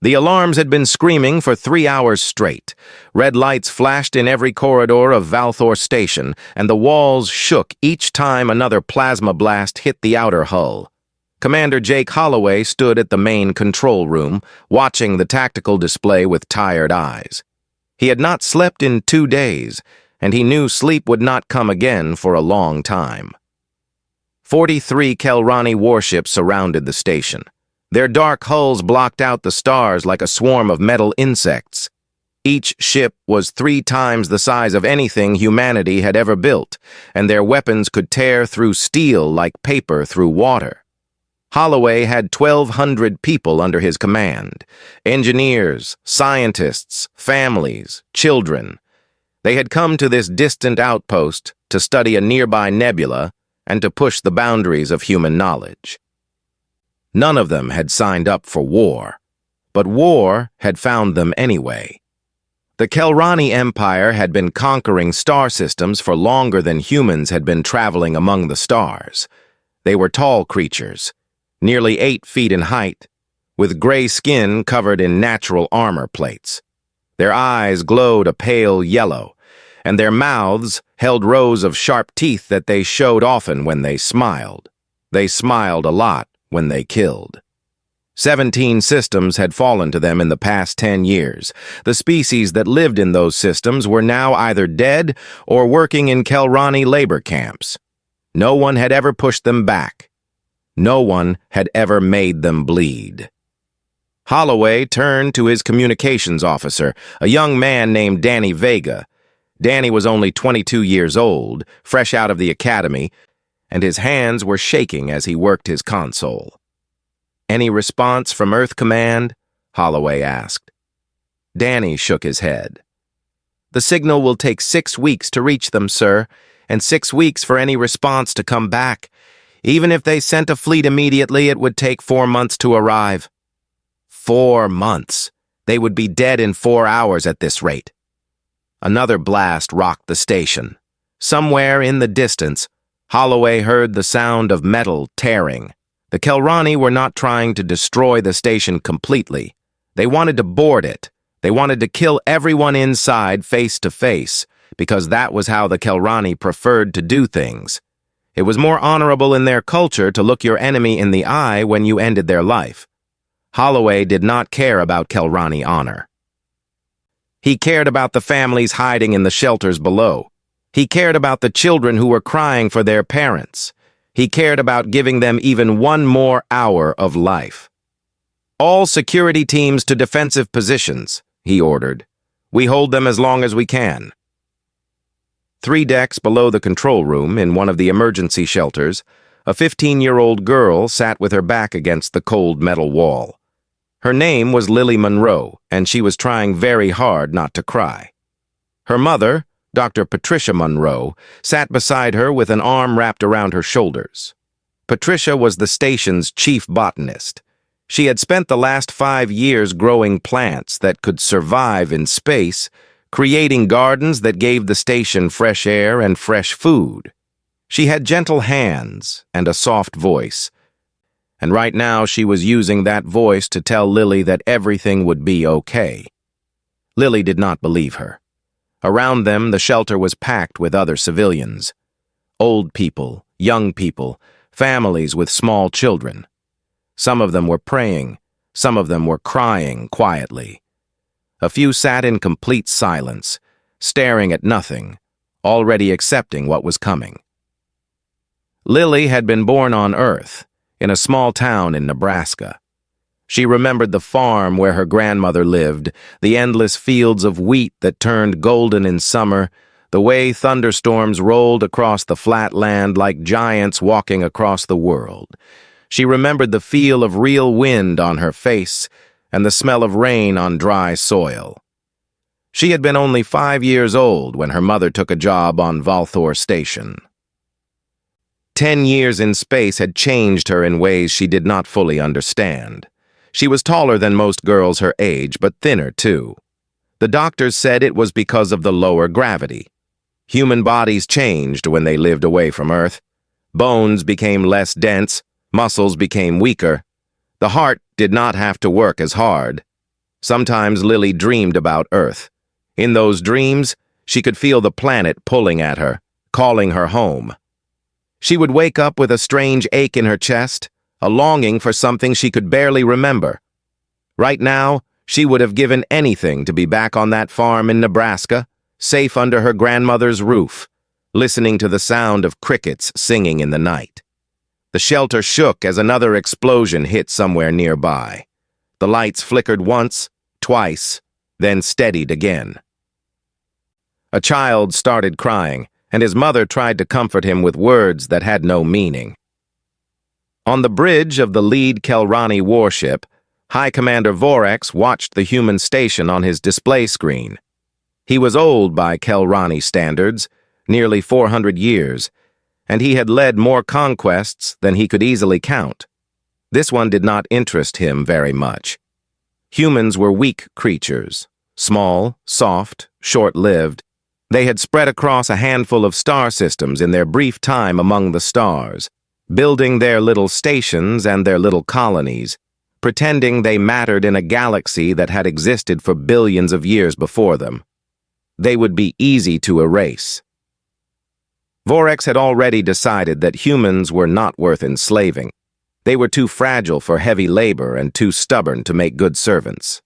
The alarms had been screaming for 3 hours straight. Red lights flashed in every corridor of Valthor Station, and the walls shook each time another plasma blast hit the outer hull. Commander Jake Holloway stood at the main control room, watching the tactical display with tired eyes. He had not slept in 2 days, and he knew sleep would not come again for a long time. 43 Kelrani warships surrounded the station. Their dark hulls blocked out the stars like a swarm of metal insects. Each ship was 3 times the size of anything humanity had ever built, and their weapons could tear through steel like paper through water. Holloway had 1,200 people under his command: engineers, scientists, families, children. They had come to this distant outpost to study a nearby nebula and to push the boundaries of human knowledge. None of them had signed up for war, but war had found them anyway. The Kelrani Empire had been conquering star systems for longer than humans had been traveling among the stars. They were tall creatures, nearly 8 feet in height, with gray skin covered in natural armor plates. Their eyes glowed a pale yellow, and their mouths held rows of sharp teeth that they showed often when they smiled. They smiled a lot when they killed. 17 systems had fallen to them in the past 10 years. The species that lived in those systems were now either dead or working in Kelrani labor camps. No one had ever pushed them back. No one had ever made them bleed. Holloway turned to his communications officer, a young man named Danny Vega. Danny was only 22 years old, fresh out of the academy, and his hands were shaking as he worked his console. "Any response from Earth Command?" Holloway asked. Danny shook his head. "The signal will take 6 weeks to reach them, sir, and 6 weeks for any response to come back. Even if they sent a fleet immediately, it would take 4 months to arrive." 4 months. They would be dead in 4 hours at this rate. Another blast rocked the station. Somewhere in the distance, Holloway heard the sound of metal tearing. The Kelrani were not trying to destroy the station completely. They wanted to board it. They wanted to kill everyone inside face to face, because that was how the Kelrani preferred to do things. It was more honorable in their culture to look your enemy in the eye when you ended their life. Holloway did not care about Kelrani honor. He cared about the families hiding in the shelters below. He cared about the children who were crying for their parents. He cared about giving them even 1 more hour of life. "All security teams to defensive positions," he ordered. "We hold them as long as we can." 3 decks below the control room, in one of the emergency shelters, a 15-year-old girl sat with her back against the cold metal wall. Her name was Lily Monroe, and she was trying very hard not to cry. Her mother, Dr. Patricia Monroe, sat beside her with an arm wrapped around her shoulders. Patricia was the station's chief botanist. She had spent the last 5 years growing plants that could survive in space, creating gardens that gave the station fresh air and fresh food. She had gentle hands and a soft voice, and right now she was using that voice to tell Lily that everything would be okay. Lily did not believe her. Around them, the shelter was packed with other civilians. Old people, young people, families with small children. Some of them were praying, some of them were crying quietly. A few sat in complete silence, staring at nothing, already accepting what was coming. Lily had been born on Earth, in a small town in Nebraska. She remembered the farm where her grandmother lived, the endless fields of wheat that turned golden in summer, the way thunderstorms rolled across the flat land like giants walking across the world. She remembered the feel of real wind on her face and the smell of rain on dry soil. She had been only 5 years old when her mother took a job on Valthor Station. 10 years in space had changed her in ways she did not fully understand. She was taller than most girls her age, but thinner too. The doctors said it was because of the lower gravity. Human bodies changed when they lived away from Earth. Bones became less dense, muscles became weaker. The heart did not have to work as hard. Sometimes Lily dreamed about Earth. In those dreams, she could feel the planet pulling at her, calling her home. She would wake up with a strange ache in her chest, a longing for something she could barely remember. Right now, she would have given anything to be back on that farm in Nebraska, safe under her grandmother's roof, listening to the sound of crickets singing in the night. The shelter shook as another explosion hit somewhere nearby. The lights flickered once, twice, then steadied again. A child started crying, and his mother tried to comfort him with words that had no meaning. On the bridge of the lead Kelrani warship, High Commander Vorax watched the human station on his display screen. He was old by Kelrani standards, nearly 400 years, and he had led more conquests than he could easily count. This one did not interest him very much. Humans were weak creatures, small, soft, short-lived. They had spread across a handful of star systems in their brief time among the stars, building their little stations and their little colonies, pretending they mattered in a galaxy that had existed for billions of years before them. They would be easy to erase. Vorax had already decided that humans were not worth enslaving. They were too fragile for heavy labor and too stubborn to make good servants.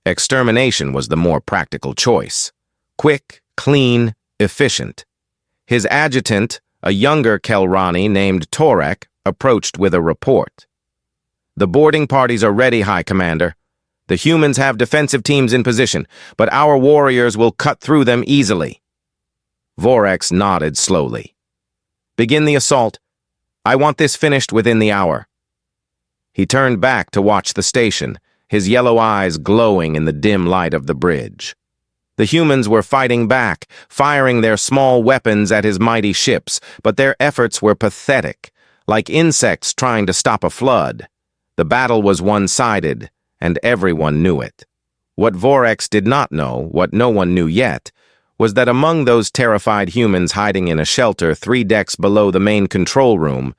Extermination was the more practical choice. Quick, clean, efficient. His adjutant, a younger Kelrani named Torek, approached with a report. "The boarding parties are ready, High Commander. The humans have defensive teams in position, but our warriors will cut through them easily." Vorax nodded slowly. "Begin the assault. I want this finished within the hour." He turned back to watch the station, his yellow eyes glowing in the dim light of the bridge. The humans were fighting back, firing their small weapons at his mighty ships, but their efforts were pathetic, like insects trying to stop a flood. The battle was one-sided, and everyone knew it. What Vorax did not know, what no one knew yet, was that among those terrified humans hiding in a shelter 3 decks below the main control room,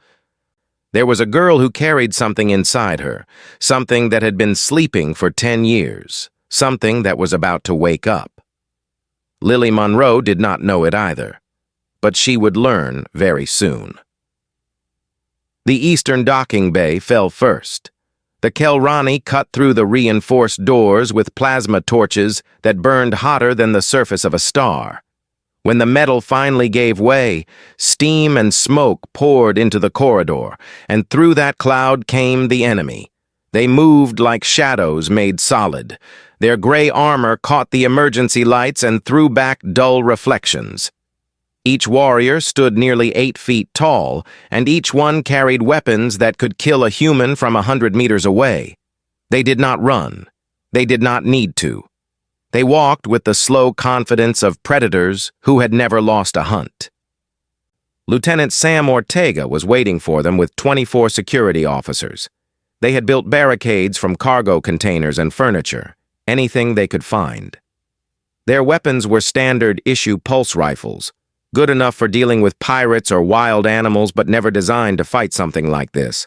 there was a girl who carried something inside her, something that had been sleeping for 10 years, something that was about to wake up. Lily Monroe did not know it either, but she would learn very soon. The eastern docking bay fell first. The Kelrani cut through the reinforced doors with plasma torches that burned hotter than the surface of a star. When the metal finally gave way, steam and smoke poured into the corridor, and through that cloud came the enemy. They moved like shadows made solid. Their gray armor caught the emergency lights and threw back dull reflections. Each warrior stood nearly 8 feet tall, and each one carried weapons that could kill a human from 100 meters away. They did not run. They did not need to. They walked with the slow confidence of predators who had never lost a hunt. Lieutenant Sam Ortega was waiting for them with 24 security officers. They had built barricades from cargo containers and furniture, anything they could find. Their weapons were standard-issue pulse rifles, good enough for dealing with pirates or wild animals but never designed to fight something like this.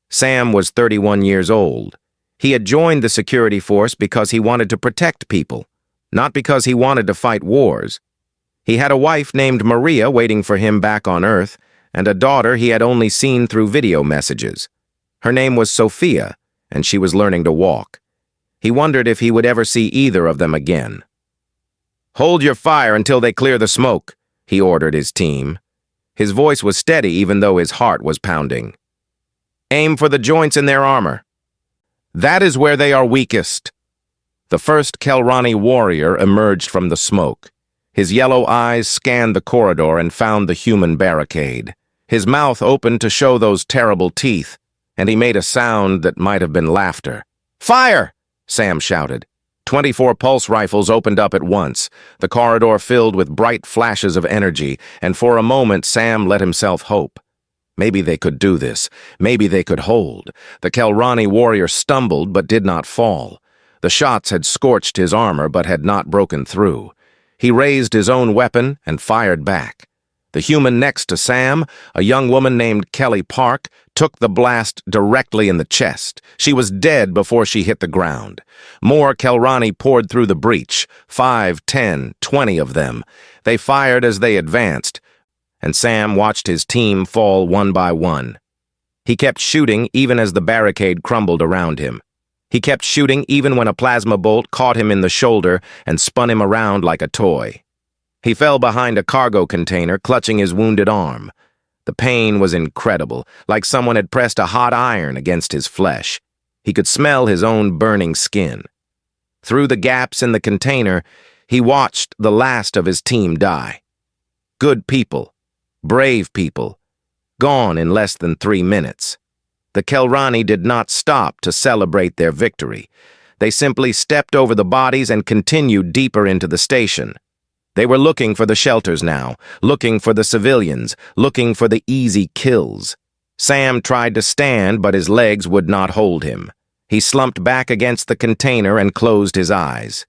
Sam was 31 years old. He had joined the security force because he wanted to protect people, not because he wanted to fight wars. He had a wife named Maria waiting for him back on Earth, and a daughter he had only seen through video messages. Her name was Sophia, and she was learning to walk. He wondered if he would ever see either of them again. "Hold your fire until they clear the smoke," he ordered his team. His voice was steady even though his heart was pounding. "Aim for the joints in their armor. That is where they are weakest." The first Kelrani warrior emerged from the smoke. His yellow eyes scanned the corridor and found the human barricade. His mouth opened to show those terrible teeth, and he made a sound that might have been laughter. "Fire!" Sam shouted. 24 pulse rifles opened up at once. The corridor filled with bright flashes of energy, and for a moment Sam let himself hope. Maybe they could do this. Maybe they could hold. The Kelrani warrior stumbled but did not fall. The shots had scorched his armor but had not broken through. He raised his own weapon and fired back. The human next to Sam, a young woman named Kelly Park, took the blast directly in the chest. She was dead before she hit the ground. More Kelrani poured through the breach, 5, 10, 20 of them. They fired as they advanced, and Sam watched his team fall one by one. He kept shooting even as the barricade crumbled around him. He kept shooting even when a plasma bolt caught him in the shoulder and spun him around like a toy. He fell behind a cargo container, clutching his wounded arm. The pain was incredible, like someone had pressed a hot iron against his flesh. He could smell his own burning skin. Through the gaps in the container, he watched the last of his team die. Good people, brave people, gone in less than 3 minutes. The Kelrani did not stop to celebrate their victory. They simply stepped over the bodies and continued deeper into the station. They were looking for the shelters now, looking for the civilians, looking for the easy kills. Sam tried to stand, but his legs would not hold him. He slumped back against the container and closed his eyes.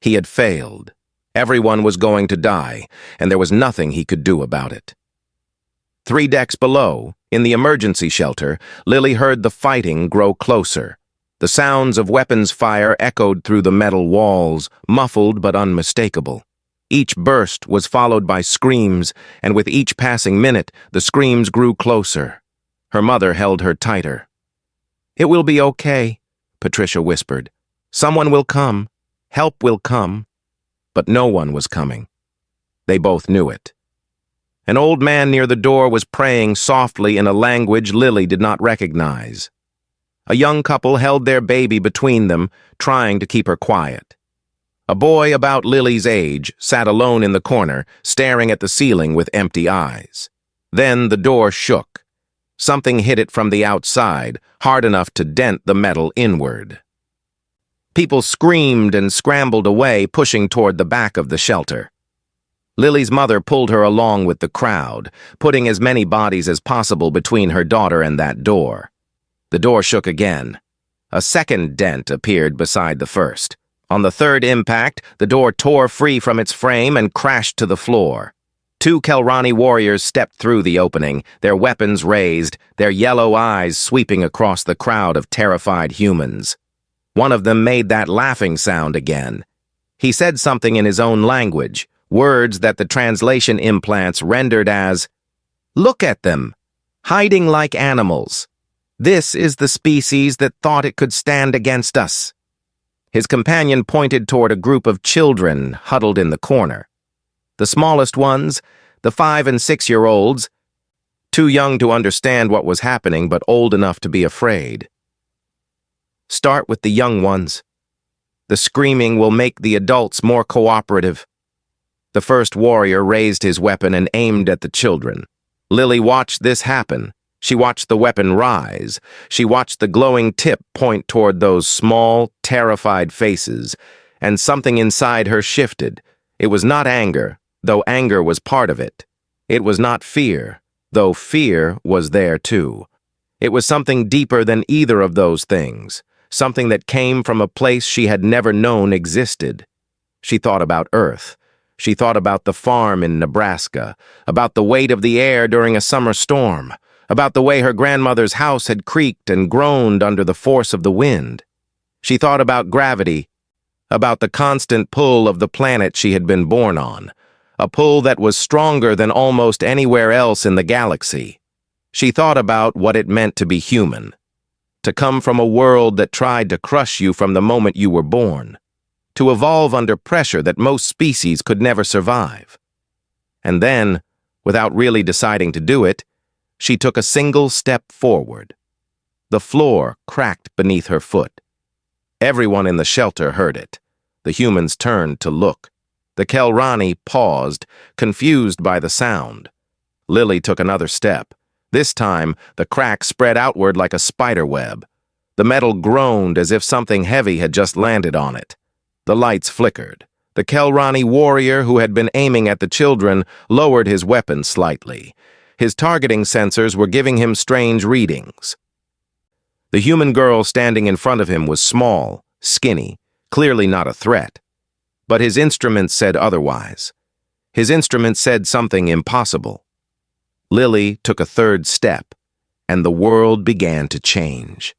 He had failed. Everyone was going to die, and there was nothing he could do about it. 3 decks below, in the emergency shelter, Lily heard the fighting grow closer. The sounds of weapons fire echoed through the metal walls, muffled but unmistakable. Each burst was followed by screams, and with each passing minute, the screams grew closer. Her mother held her tighter. "It will be okay," Patricia whispered. "Someone will come. Help will come." But no one was coming. They both knew it. An old man near the door was praying softly in a language Lily did not recognize. A young couple held their baby between them, trying to keep her quiet. A boy about Lily's age sat alone in the corner, staring at the ceiling with empty eyes. Then the door shook. Something hit it from the outside, hard enough to dent the metal inward. People screamed and scrambled away, pushing toward the back of the shelter. Lily's mother pulled her along with the crowd, putting as many bodies as possible between her daughter and that door. The door shook again. A second dent appeared beside the first. On the third impact, the door tore free from its frame and crashed to the floor. 2 Kelrani warriors stepped through the opening, their weapons raised, their yellow eyes sweeping across the crowd of terrified humans. One of them made that laughing sound again. He said something in his own language, words that the translation implants rendered as, "Look at them, hiding like animals. This is the species that thought it could stand against us." His companion pointed toward a group of children huddled in the corner. The smallest ones, the 5- and 6-year-olds, too young to understand what was happening but old enough to be afraid. "Start with the young ones. The screaming will make the adults more cooperative." The first warrior raised his weapon and aimed at the children. Lily watched this happen. She watched the weapon rise. She watched the glowing tip point toward those small, terrified faces, and something inside her shifted. It was not anger, though anger was part of it. It was not fear, though fear was there too. It was something deeper than either of those things, something that came from a place she had never known existed. She thought about Earth. She thought about the farm in Nebraska, about the weight of the air during a summer storm, about the way her grandmother's house had creaked and groaned under the force of the wind. She thought about gravity, about the constant pull of the planet she had been born on, a pull that was stronger than almost anywhere else in the galaxy. She thought about what it meant to be human, to come from a world that tried to crush you from the moment you were born, to evolve under pressure that most species could never survive. And then, without really deciding to do it, she took a single step forward. The floor cracked beneath her foot. Everyone in the shelter heard it. The humans turned to look. The Kelrani paused, confused by the sound. Lily took another step. This time, the crack spread outward like a spider web. The metal groaned as if something heavy had just landed on it. The lights flickered. The Kelrani warrior who had been aiming at the children lowered his weapon slightly. His targeting sensors were giving him strange readings. The human girl standing in front of him was small, skinny, clearly not a threat. But his instrument said otherwise. His instrument said something impossible. Lily took a third step. and the world began to change.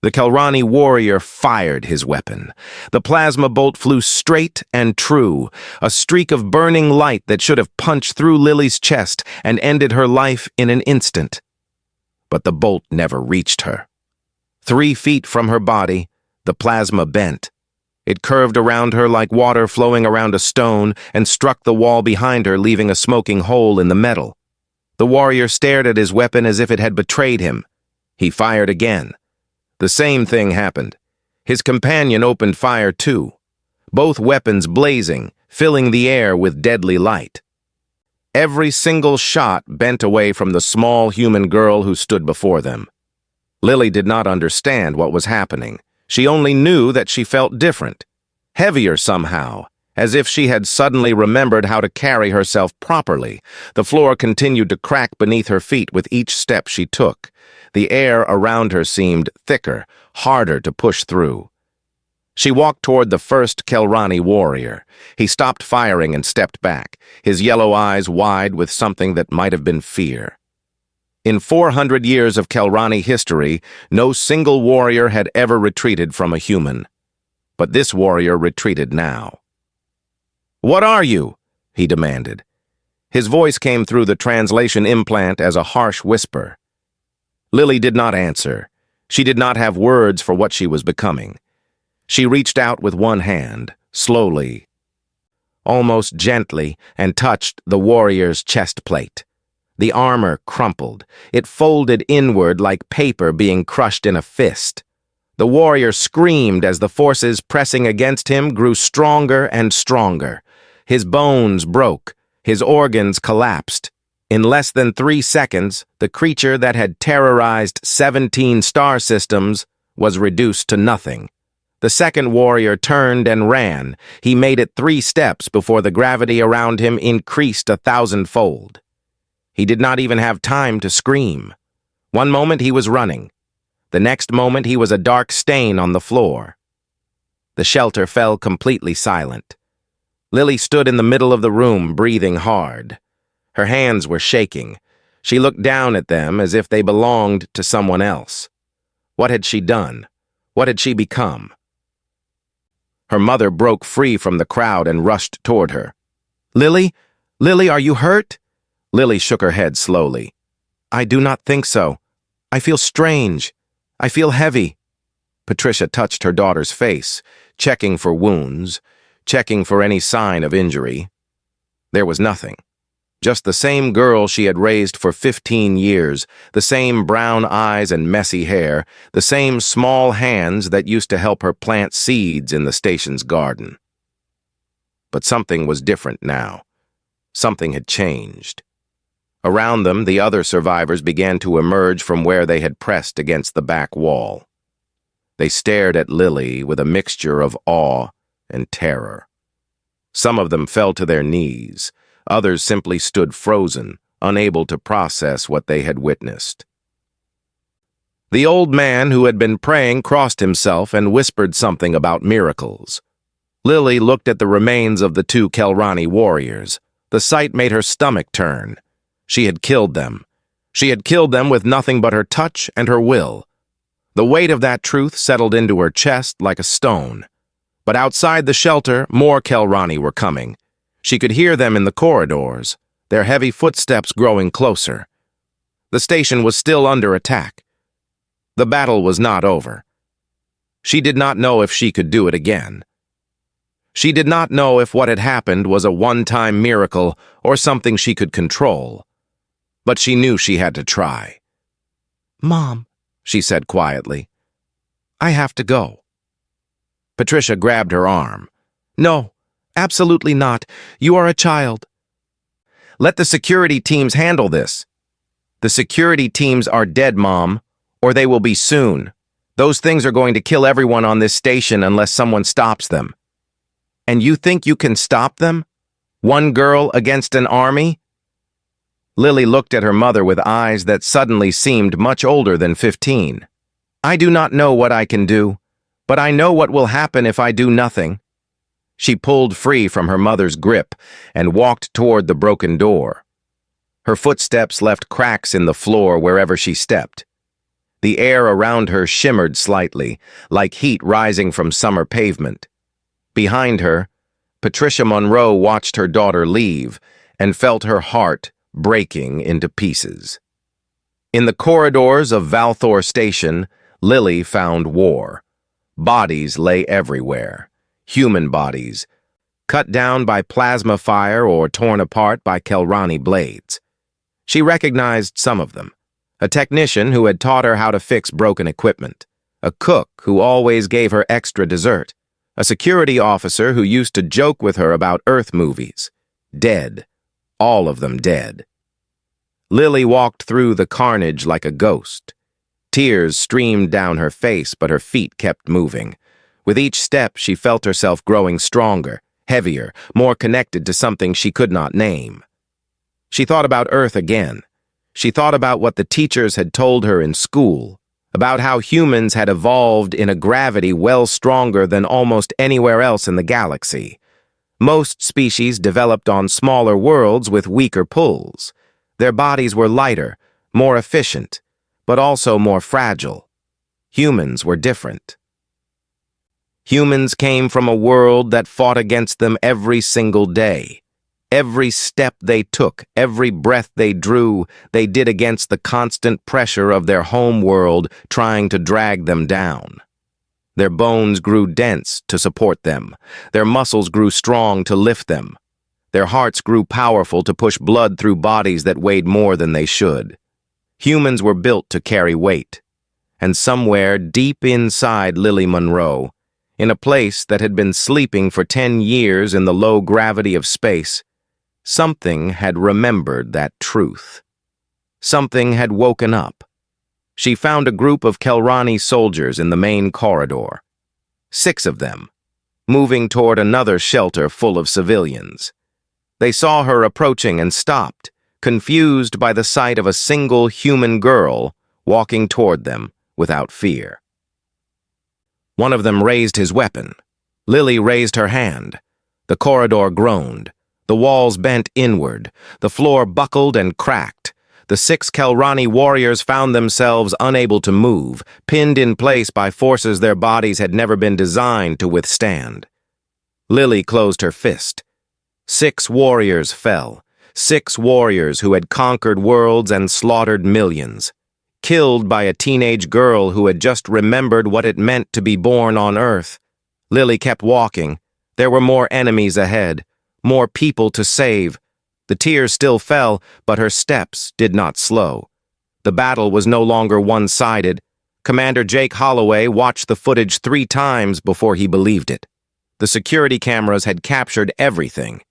The Kelrani warrior fired his weapon. The plasma bolt flew straight and true, a streak of burning light that should have punched through Lily's chest and ended her life in an instant. But the bolt never reached her. 3 feet from her body, the plasma bent. It curved around her like water flowing around a stone and struck the wall behind her, leaving a smoking hole in the metal. The warrior stared at his weapon as if it had betrayed him. He fired again. The same thing happened. His companion opened fire too, both weapons blazing, filling the air with deadly light. Every single shot bent away from the small human girl who stood before them. Lily did not understand what was happening. She only knew that she felt different, heavier somehow, as if she had suddenly remembered how to carry herself properly. The floor continued to crack beneath her feet with each step she took. The air around her seemed thicker, harder to push through. She walked toward the first Kelrani warrior. He stopped firing and stepped back, his yellow eyes wide with something that might have been fear. In 400 years of Kelrani history, no single warrior had ever retreated from a human. But this warrior retreated now. "What are you?" he demanded. His voice came through the translation implant as a harsh whisper. Lily did not answer. She did not have words for what she was becoming. She reached out with one hand, slowly, almost gently, and touched the warrior's chest plate. The armor crumpled. It folded inward like paper being crushed in a fist. The warrior screamed as the forces pressing against him grew stronger and stronger. His bones broke. His organs collapsed. In less than 3 seconds, the creature that had terrorized 17 star systems was reduced to nothing. The second warrior turned and ran. He made it 3 steps before the gravity around him increased 1,000-fold. He did not even have time to scream. One moment he was running. The next moment he was a dark stain on the floor. The shelter fell completely silent. Lily stood in the middle of the room, breathing hard. Her hands were shaking. She looked down at them as if they belonged to someone else. What had she done? What had she become? Her mother broke free from the crowd and rushed toward her. "Lily? Lily, are you hurt?" Lily shook her head slowly. "I do not think so. I feel strange. I feel heavy." Patricia touched her daughter's face, checking for wounds, checking for any sign of injury. There was nothing. Just the same girl she had raised for 15 years, the same brown eyes and messy hair, the same small hands that used to help her plant seeds in the station's garden. But something was different now. Something had changed. Around them, the other survivors began to emerge from where they had pressed against the back wall. They stared at Lily with a mixture of awe and terror. Some of them fell to their knees. Others simply stood frozen, unable to process what they had witnessed. The old man who had been praying crossed himself and whispered something about miracles. Lily looked at the remains of the 2 Kelrani warriors. The sight made her stomach turn. She had killed them. She had killed them with nothing but her touch and her will. The weight of that truth settled into her chest like a stone. But outside the shelter, more Kelrani were coming. She could hear them in the corridors, their heavy footsteps growing closer. The station was still under attack. The battle was not over. She did not know if she could do it again. She did not know if what had happened was a one-time miracle or something she could control. But she knew she had to try. "Mom," she said quietly, "I have to go." Patricia grabbed her arm. "No. Absolutely not. You are a child." "Let the security teams handle this." "The security teams are dead, Mom, or they will be soon. Those things are going to kill everyone on this station unless someone stops them." "And you think you can stop them? One girl against an army?" Lily looked at her mother with eyes that suddenly seemed much older than 15. "I do not know what I can do, but I know what will happen if I do nothing." She pulled free from her mother's grip and walked toward the broken door. Her footsteps left cracks in the floor wherever she stepped. The air around her shimmered slightly, like heat rising from summer pavement. Behind her, Patricia Monroe watched her daughter leave and felt her heart breaking into pieces. In the corridors of Valthor Station, Lily found war. Bodies lay everywhere. Human bodies, cut down by plasma fire or torn apart by Kelrani blades. She recognized some of them. A technician who had taught her how to fix broken equipment. A cook who always gave her extra dessert. A security officer who used to joke with her about Earth movies. Dead. All of them dead. Lily walked through the carnage like a ghost. Tears streamed down her face, but her feet kept moving. With each step, she felt herself growing stronger, heavier, more connected to something she could not name. She thought about Earth again. She thought about what the teachers had told her in school, about how humans had evolved in a gravity well stronger than almost anywhere else in the galaxy. Most species developed on smaller worlds with weaker pulls. Their bodies were lighter, more efficient, but also more fragile. Humans were different. Humans came from a world that fought against them every single day. Every step they took, every breath they drew, they did against the constant pressure of their home world trying to drag them down. Their bones grew dense to support them. Their muscles grew strong to lift them. Their hearts grew powerful to push blood through bodies that weighed more than they should. Humans were built to carry weight. And somewhere deep inside Lily Monroe, in a place that had been sleeping for 10 years in the low gravity of space, something had remembered that truth. Something had woken up. She found a group of Kelrani soldiers in the main corridor. 6 of them, moving toward another shelter full of civilians. They saw her approaching and stopped, confused by the sight of a single human girl walking toward them without fear. One of them raised his weapon. Lily raised her hand. The corridor groaned. The walls bent inward. The floor buckled and cracked. The 6 Kelrani warriors found themselves unable to move, pinned in place by forces their bodies had never been designed to withstand. Lily closed her fist. 6 warriors fell. 6 warriors who had conquered worlds and slaughtered millions. Killed by a teenage girl who had just remembered what it meant to be born on Earth. Lily kept walking. There were more enemies ahead. More people to save. The tears still fell, but her steps did not slow. The battle was no longer one-sided. Commander Jake Holloway watched the footage 3 times before he believed it. The security cameras had captured everything.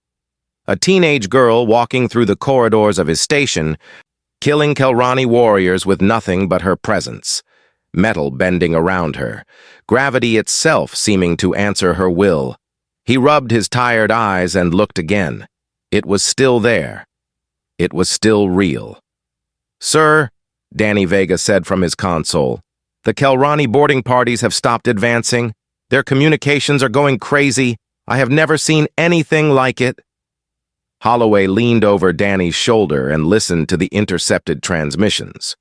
A teenage girl walking through the corridors of his station, killing Kelrani warriors with nothing but her presence. Metal bending around her. Gravity itself seeming to answer her will. He rubbed his tired eyes and looked again. It was still there. It was still real. "Sir," Danny Vega said from his console, "the Kelrani boarding parties have stopped advancing. Their communications are going crazy. I have never seen anything like it." Holloway leaned over Danny's shoulder and listened to the intercepted transmissions.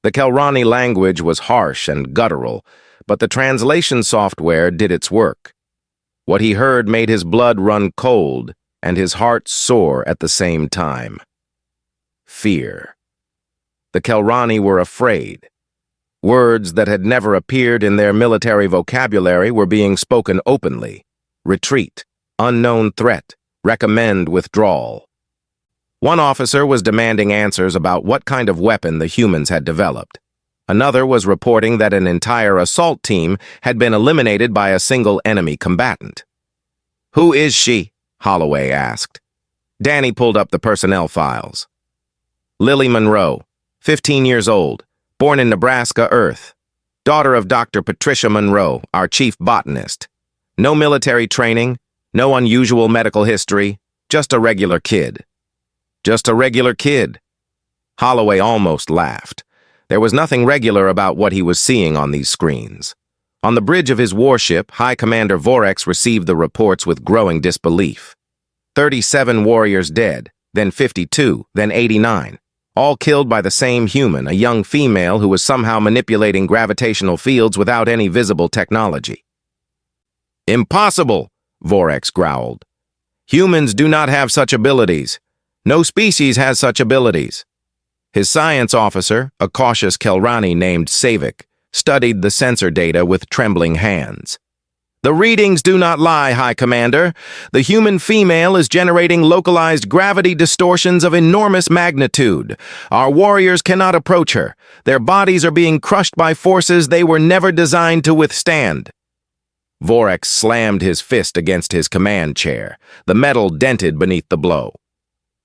The Kelrani language was harsh and guttural, but the translation software did its work. What he heard made his blood run cold and his heart soar at the same time. Fear. The Kelrani were afraid. Words that had never appeared in their military vocabulary were being spoken openly. Retreat, unknown threat, recommend withdrawal. One officer was demanding answers about what kind of weapon the humans had developed. Another was reporting that an entire assault team had been eliminated by a single enemy combatant. "Who is she?" Holloway asked. Danny pulled up the personnel files. "Lily Monroe, 15 years old, born in Nebraska, Earth. Daughter of Dr. Patricia Monroe, our chief botanist. No military training, no unusual medical history, just a regular kid." Just a regular kid. Holloway almost laughed. There was nothing regular about what he was seeing on these screens. On the bridge of his warship, High Commander Vorex received the reports with growing disbelief. 37 warriors dead, then 52, then 89. All killed by the same human, a young female who was somehow manipulating gravitational fields without any visible technology. "Impossible," Vorex growled. "Humans do not have such abilities. No species has such abilities." His science officer, a cautious Kelrani named Savik, studied the sensor data with trembling hands. "The readings do not lie, High Commander. The human female is generating localized gravity distortions of enormous magnitude. Our warriors cannot approach her. Their bodies are being crushed by forces they were never designed to withstand." Vorex slammed his fist against his command chair. The metal dented beneath the blow.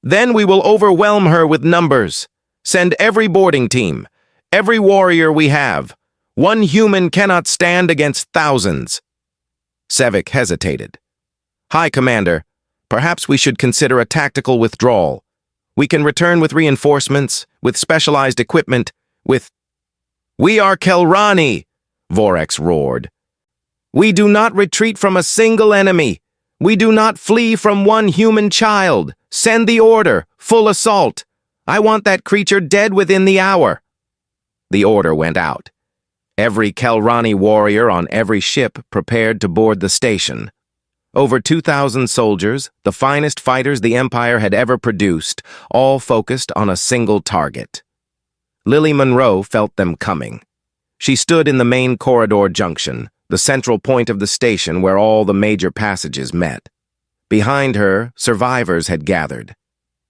"Then we will overwhelm her with numbers. Send every boarding team, every warrior we have. One human cannot stand against thousands." Savik hesitated. "High Commander, perhaps we should consider a tactical withdrawal. We can return with reinforcements, with specialized equipment, with—" "We are Kelrani," Vorex roared. "We do not retreat from a single enemy. We do not flee from one human child. Send the order, full assault. I want that creature dead within the hour." The order went out. Every Kelrani warrior on every ship prepared to board the station. Over 2,000 soldiers, the finest fighters the Empire had ever produced, all focused on a single target. Lily Monroe felt them coming. She stood in the main corridor junction, the central point of the station where all the major passages met. Behind her, survivors had gathered.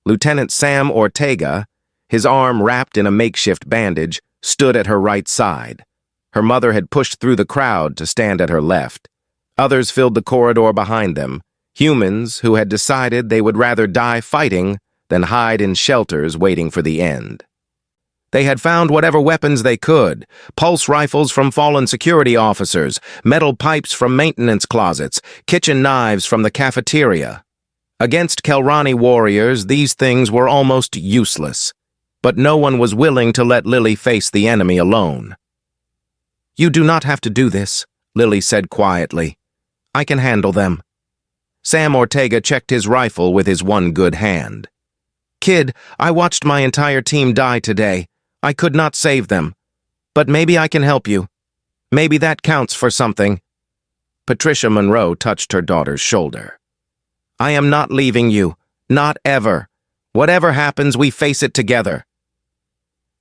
Lieutenant Sam Ortega, his arm wrapped in a makeshift bandage, stood at her right side. Her mother had pushed through the crowd to stand at her left. Others filled the corridor behind them, humans who had decided they would rather die fighting than hide in shelters waiting for the end. They had found whatever weapons they could, pulse rifles from fallen security officers, metal pipes from maintenance closets, kitchen knives from the cafeteria. Against Kelrani warriors, these things were almost useless, but no one was willing to let Lily face the enemy alone. "You do not have to do this," Lily said quietly. "I can handle them." Sam Ortega checked his rifle with his one good hand. "Kid, I watched my entire team die today. I could not save them. But maybe I can help you. Maybe that counts for something." Patricia Monroe touched her daughter's shoulder. "I am not leaving you. Not ever. Whatever happens, we face it together."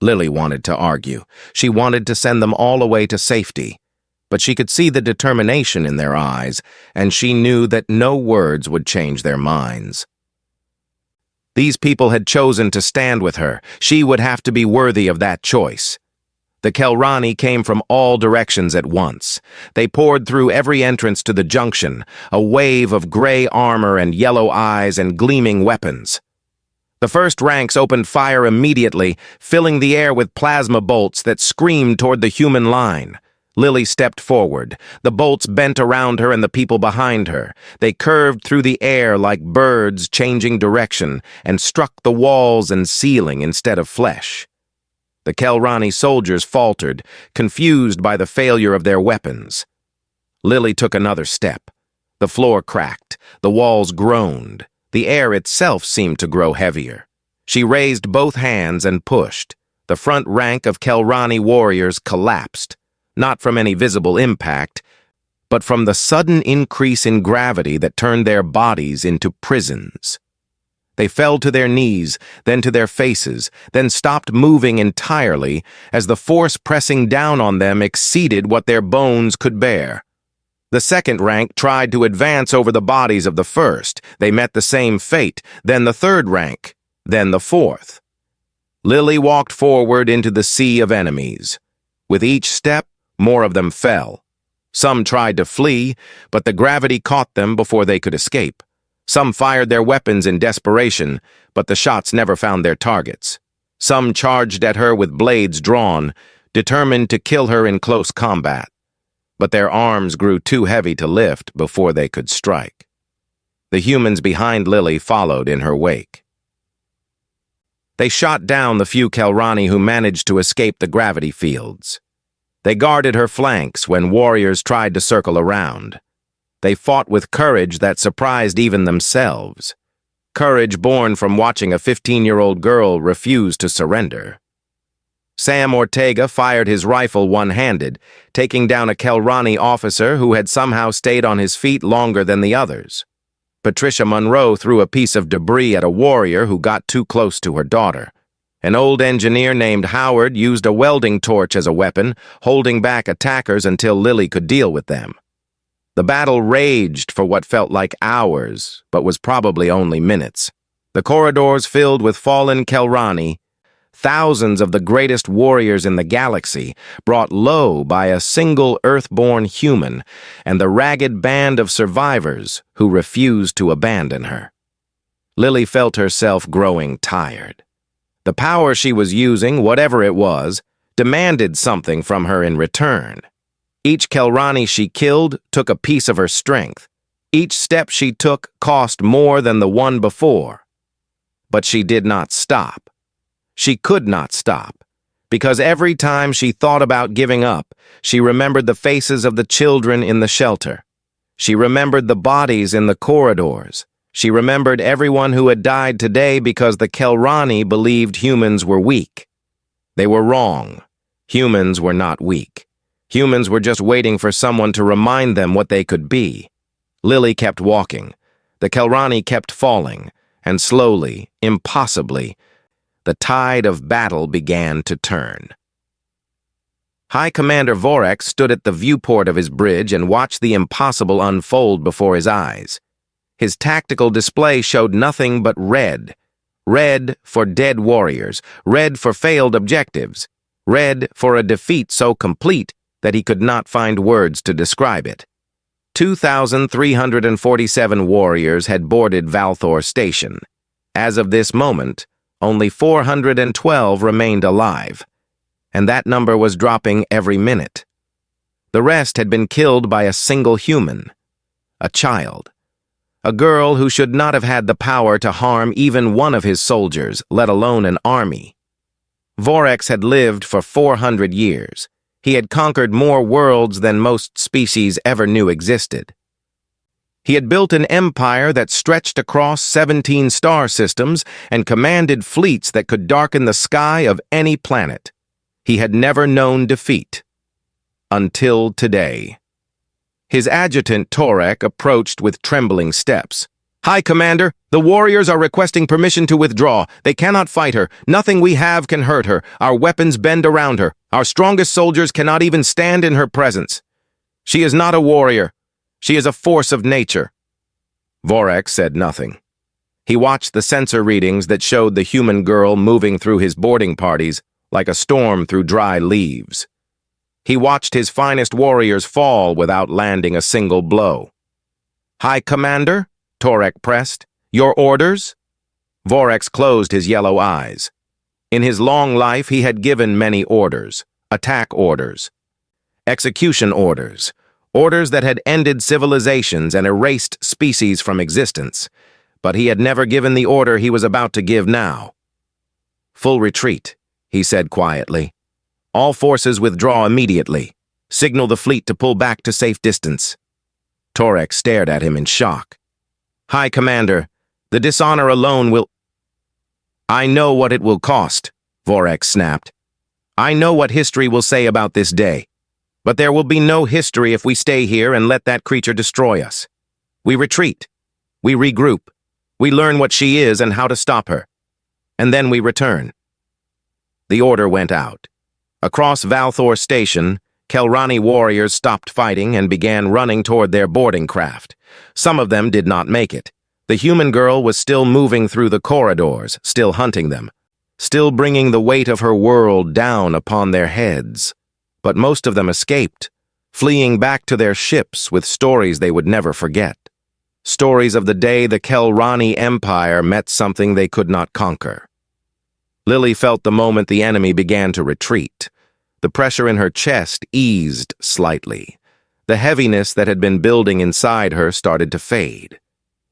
Lily wanted to argue. She wanted to send them all away to safety. But she could see the determination in their eyes, and she knew that no words would change their minds. These people had chosen to stand with her. She would have to be worthy of that choice. The Kelrani came from all directions at once. They poured through every entrance to the junction, a wave of gray armor and yellow eyes and gleaming weapons. The first ranks opened fire immediately, filling the air with plasma bolts that screamed toward the human line. Lily stepped forward. The bolts bent around her and the people behind her. They curved through the air like birds changing direction and struck the walls and ceiling instead of flesh. The Kelrani soldiers faltered, confused by the failure of their weapons. Lily took another step. The floor cracked. The walls groaned. The air itself seemed to grow heavier. She raised both hands and pushed. The front rank of Kelrani warriors collapsed, not from any visible impact, but from the sudden increase in gravity that turned their bodies into prisons. They fell to their knees, then to their faces, then stopped moving entirely as the force pressing down on them exceeded what their bones could bear. The second rank tried to advance over the bodies of the first. They met the same fate, then the third rank, then the fourth. Lily walked forward into the sea of enemies. With each step, more of them fell. Some tried to flee, but the gravity caught them before they could escape. Some fired their weapons in desperation, but the shots never found their targets. Some charged at her with blades drawn, determined to kill her in close combat. But their arms grew too heavy to lift before they could strike. The humans behind Lily followed in her wake. They shot down the few Kelrani who managed to escape the gravity fields. They guarded her flanks when warriors tried to circle around. They fought with courage that surprised even themselves. courage born from watching a 15-year-old girl refuse to surrender. Sam Ortega fired his rifle one-handed, taking down a Kelrani officer who had somehow stayed on his feet longer than the others. Patricia Monroe threw a piece of debris at a warrior who got too close to her daughter. An old engineer named Howard used a welding torch as a weapon, holding back attackers until Lily could deal with them. The battle raged for what felt like hours, but was probably only minutes. The corridors filled with fallen Kelrani, thousands of the greatest warriors in the galaxy, brought low by a single Earthborn human, and the ragged band of survivors who refused to abandon her. Lily felt herself growing tired. The power she was using, whatever it was, demanded something from her in return. Each Kelrani she killed took a piece of her strength. Each step she took cost more than the one before. But she did not stop. She could not stop, because every time she thought about giving up, she remembered the faces of the children in the shelter. She remembered the bodies in the corridors. She remembered everyone who had died today because the Kelrani believed humans were weak. They were wrong. Humans were not weak. Humans were just waiting for someone to remind them what they could be. Lily kept walking. The Kelrani kept falling, and slowly, impossibly, the tide of battle began to turn. High Commander Vorex stood at the viewport of his bridge and watched the impossible unfold before his eyes. His tactical display showed nothing but red. Red for dead warriors, red for failed objectives, red for a defeat so complete that he could not find words to describe it. 2,347 warriors had boarded Valthor Station. As of this moment, only 412 remained alive, and that number was dropping every minute. The rest had been killed by a single human, a child. A girl who should not have had the power to harm even one of his soldiers, let alone an army. Vorex had lived for 400 years. He had conquered more worlds than most species ever knew existed. He had built an empire that stretched across 17 star systems and commanded fleets that could darken the sky of any planet. He had never known defeat. Until today. His adjutant, Torek, approached with trembling steps. "High Commander, the warriors are requesting permission to withdraw. They cannot fight her. Nothing we have can hurt her. Our weapons bend around her. Our strongest soldiers cannot even stand in her presence. She is not a warrior. She is a force of nature." Vorex said nothing. He watched the sensor readings that showed the human girl moving through his boarding parties like a storm through dry leaves. He watched his finest warriors fall without landing a single blow. "High Commander," Torek pressed, "your orders?" Vorex closed his yellow eyes. In his long life, he had given many orders, attack orders, execution orders, orders that had ended civilizations and erased species from existence, but he had never given the order he was about to give now. "Full retreat," he said quietly. "All forces withdraw immediately. Signal the fleet to pull back to safe distance." Torek stared at him in shock. "High Commander, the dishonor alone will—" "I know what it will cost," Vorex snapped. "I know what history will say about this day. But there will be no history if we stay here and let that creature destroy us. We retreat. We regroup. We learn what she is and how to stop her. And then we return." The order went out. Across Valthor Station, Kelrani warriors stopped fighting and began running toward their boarding craft. Some of them did not make it. The human girl was still moving through the corridors, still hunting them, still bringing the weight of her world down upon their heads. But most of them escaped, fleeing back to their ships with stories they would never forget. Stories of the day the Kelrani Empire met something they could not conquer. Lily felt the moment the enemy began to retreat. The pressure in her chest eased slightly. The heaviness that had been building inside her started to fade.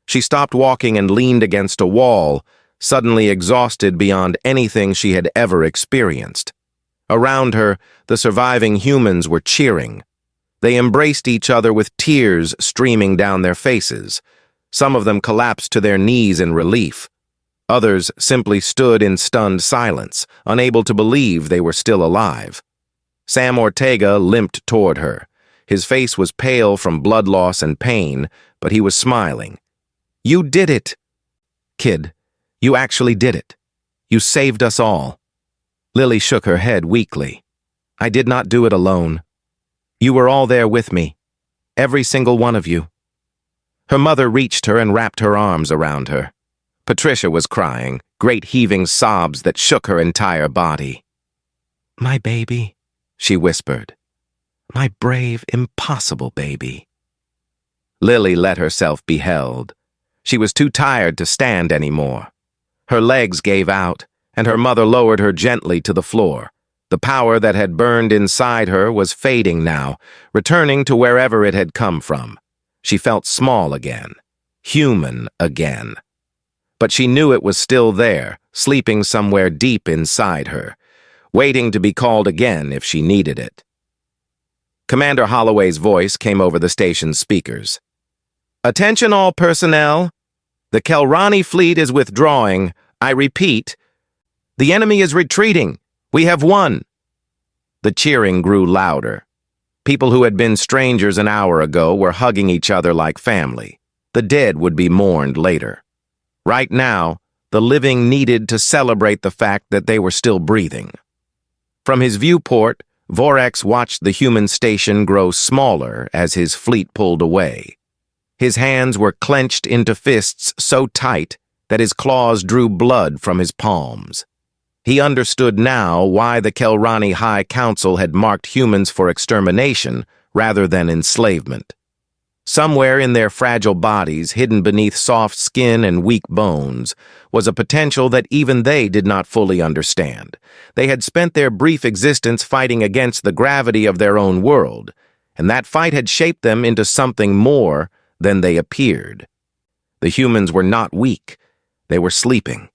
She stopped walking and leaned against a wall, suddenly exhausted beyond anything she had ever experienced. Around her, the surviving humans were cheering. They embraced each other with tears streaming down their faces. Some of them collapsed to their knees in relief. Others simply stood in stunned silence, unable to believe they were still alive. Sam Ortega limped toward her. His face was pale from blood loss and pain, but he was smiling. "You did it! Kid, you actually did it. You saved us all." Lily shook her head weakly. "I did not do it alone. You were all there with me. Every single one of you." Her mother reached her and wrapped her arms around her. Patricia was crying, great heaving sobs that shook her entire body. "My baby," she whispered. "My brave, impossible baby." Lily let herself be held. She was too tired to stand anymore. Her legs gave out, and her mother lowered her gently to the floor. The power that had burned inside her was fading now, returning to wherever it had come from. She felt small again, human again. But she knew it was still there, sleeping somewhere deep inside her, waiting to be called again if she needed it. Commander Holloway's voice came over the station's speakers. "Attention all personnel. The Kelrani fleet is withdrawing. I repeat, the enemy is retreating. We have won." The cheering grew louder. People who had been strangers an hour ago were hugging each other like family. The dead would be mourned later. Right now, the living needed to celebrate the fact that they were still breathing. From his viewport, Vorex watched the human station grow smaller as his fleet pulled away. His hands were clenched into fists so tight that his claws drew blood from his palms. He understood now why the Kelrani High Council had marked humans for extermination rather than enslavement. Somewhere in their fragile bodies, hidden beneath soft skin and weak bones, was a potential that even they did not fully understand. They had spent their brief existence fighting against the gravity of their own world, and that fight had shaped them into something more than they appeared. The humans were not weak. They were sleeping.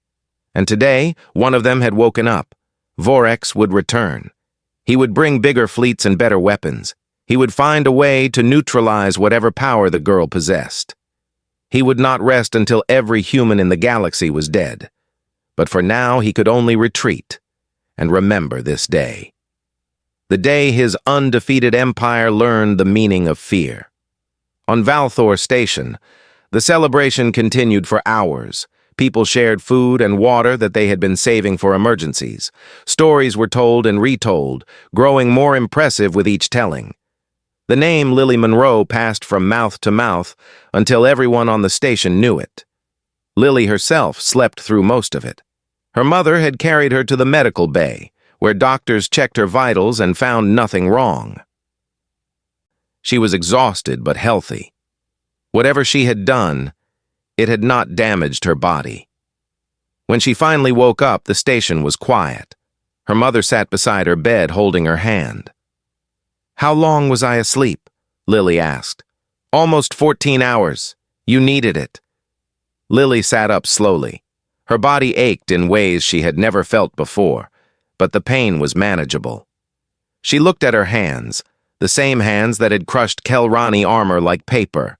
And today, one of them had woken up. Vorex would return. He would bring bigger fleets and better weapons. He would find a way to neutralize whatever power the girl possessed. He would not rest until every human in the galaxy was dead. But for now, he could only retreat and remember this day. The day his undefeated empire learned the meaning of fear. On Valthor Station, the celebration continued for hours. People shared food and water that they had been saving for emergencies. Stories were told and retold, growing more impressive with each telling. The name Lily Monroe passed from mouth to mouth until everyone on the station knew it. Lily herself slept through most of it. Her mother had carried her to the medical bay, where doctors checked her vitals and found nothing wrong. She was exhausted but healthy. Whatever she had done, it had not damaged her body. When she finally woke up, the station was quiet. Her mother sat beside her bed holding her hand. "How long was I asleep?" Lily asked. "Almost 14 hours. You needed it." Lily sat up slowly. Her body ached in ways she had never felt before, but the pain was manageable. She looked at her hands, the same hands that had crushed Kelrani armor like paper.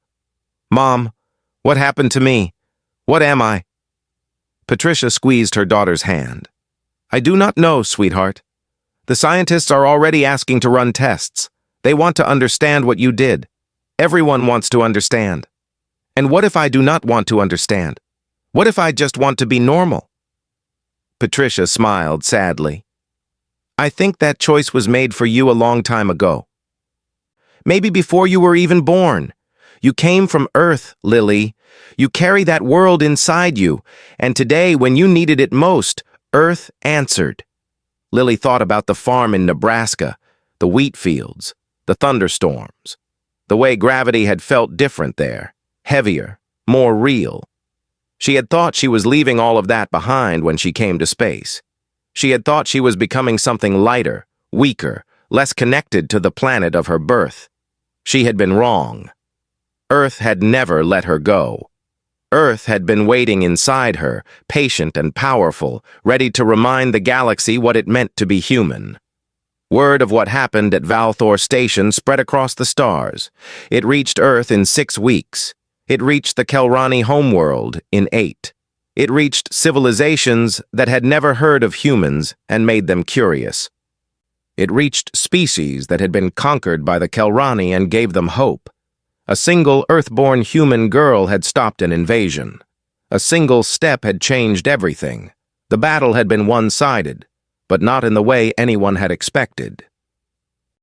"Mom, what happened to me? What am I?" Patricia squeezed her daughter's hand. "I do not know, sweetheart. The scientists are already asking to run tests. They want to understand what you did. Everyone wants to understand. And what if I do not want to understand? What if I just want to be normal?" Patricia smiled sadly. "I think that choice was made for you a long time ago. Maybe before you were even born. You came from Earth, Lily. You carry that world inside you, and today, when you needed it most, Earth answered." Lily thought about the farm in Nebraska, the wheat fields, the thunderstorms. The way gravity had felt different there, heavier, more real. She had thought she was leaving all of that behind when she came to space. She had thought she was becoming something lighter, weaker, less connected to the planet of her birth. She had been wrong. Earth had never let her go. Earth had been waiting inside her, patient and powerful, ready to remind the galaxy what it meant to be human. Word of what happened at Valthor Station spread across the stars. It reached Earth in 6 weeks. It reached the Kelrani homeworld in 8. It reached civilizations that had never heard of humans and made them curious. It reached species that had been conquered by the Kelrani and gave them hope. A single Earthborn human girl had stopped an invasion. A single step had changed everything. The battle had been one-sided, but not in the way anyone had expected.